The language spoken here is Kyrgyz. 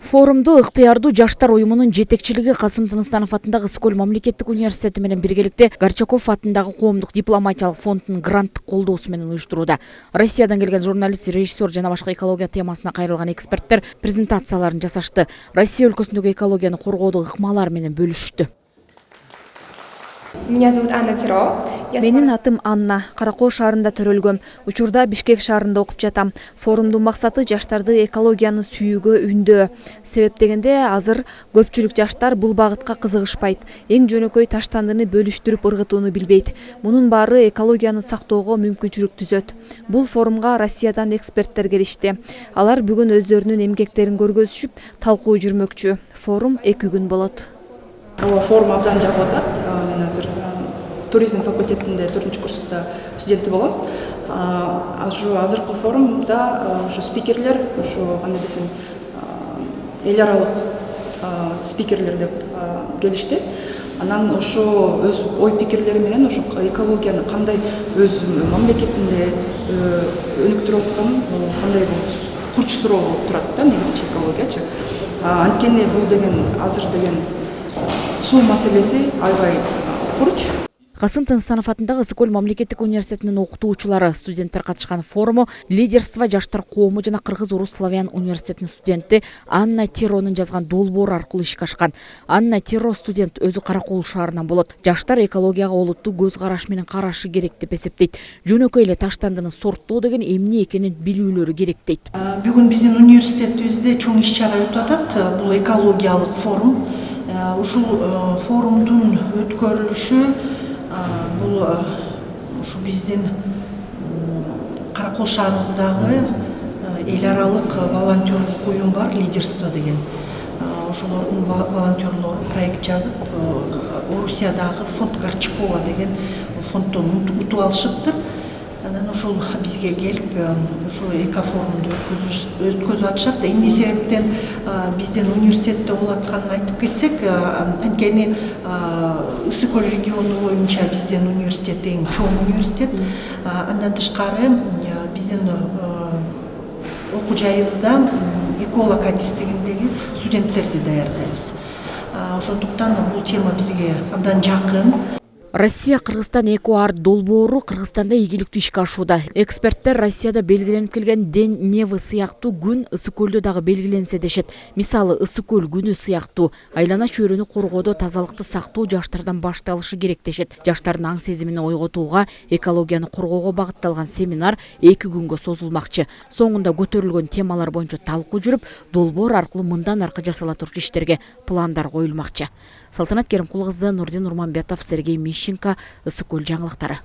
Форумду ыктыярдуу жаштар уюмунун жетекчилиги Касым Тыныстанов атындагы Ысык-Көл мамлекеттик университети менен биргеликте Горчаков атындагы Коомдук дипломатиялык фондунун гранттык колдоосу менен уюштурууда. Россиядан келген журналист, режиссер жана башка экология темасына кайрылган эксперттер презентацияларын жасашты. Россия өлкөсүндөгү экологияны коргоодо ыкмалар менен бөлүштү. Меня зовут Анна Тиро. Менин атым Анна. Каракол шаарында төрөлгөм. Учурда Бишкек шаарында окуп жатам. Форумдун максаты жаштарды экологияны сүйүүгө үндөө. Себеп дегенде азыр көпчүлүк жаштар бул багытка кызыгышпайт. Эң жөнөкөй таштандыны бөлүштүрүп ыргытууну билбейт. Мунун баары экологияны сактоого мүмкүнчүлүк түзөт. Бул форумга Россиядан эксперттер келишти. Алар бүгүн өздөрүнүн эмгектерин көргөзүшүп, талкуу жүрмөкчү. Форум 2 күн болот. Форум абдан жагып атат. Мен азыр туризм факультетинде 4 курсунда студенти болом. Азыркы форумда ушу спикерлер, ушу кандай десем, эл аралык спикерлер деп келишти. Анан ошо өз ой пикирлери менен ошо экологияны кандай өз мамлекетинде өнүктүрүп атканын, кандай курч суроо болуп турат да, негизичи экологиячы. Анткени бул деген азыр деген суу маселеси аябай курч. Касым Тыныстанов атындагы Ысык-Көл мамлекеттик университетинин окутуучулары, студенттер катышкан форуму лидерство жаштар коому жана Кыргыз-Орус славян университетинин студенти Анна Тиронун жазган долбоору аркылуу ишке ашкан. Анна Тиро студент, өзү Каракол шаарынан болот. Жаштар экологияга олуттуу көз караш менен карашы керек деп эсептейт. Жөнөкөй эле таштандыны сорттоо деген эмне экенин билүүлөрү керек дейт. Бүгүн биздин университетибизде чоң иш-чара өтүп атат. Бул экологиялык форум. Ушул форумдун өткөрүлүшү бул ушу биздин Каракол шаарыбыздагы эл аралык волонтерлук уюм бар, лидерство деген. Ошолордун волонтерлору проект жазып, Орусиядагы фонд Горчакова деген фонддон утуп алышыптыр. Анан ошол бизге келип, ушул экофорумду өткөзүп атышат. Эмне себептен биздин университетте болуп атканын айтып кетсек, анткени Ысык-Көл региону боюнча биздин университет эң чоң университет. Андан тышкары биздин окуу жайыбызда эколог адистигиндеги студенттерди даярдайбыз. Ошондуктан бул тема бизге абдан жакын. Россия Кыргызстан эко-арт долбоору Кыргызстанда ийгиликтүү ишке ашууда. Эксперттер Россияда белгиленип келген День Невы сыяктуу күн Ысык-Көлдө дагы белгиленсе дешет. Мисалы, Ысык-Көл күнү сыяктуу айлана чөйрөнү коргоодо тазалыкты сактоо жаштардан башталышы керек дешет. Жаштардын аң сезимин ойготууга, экологияны коргоого багытталган семинар 2 күнгө созулмакчы. Соңунда көтөрүлгөн темалар боюнча талкуу жүрүп, долбоор аркылуу мындан аркы жасала турчу иштерге пландар коюлмакчы. Салтанат Керимкулы кызы, Нурдин Урманбетов, Сергей Мищенко, Ысык-Көл жаңылыктары.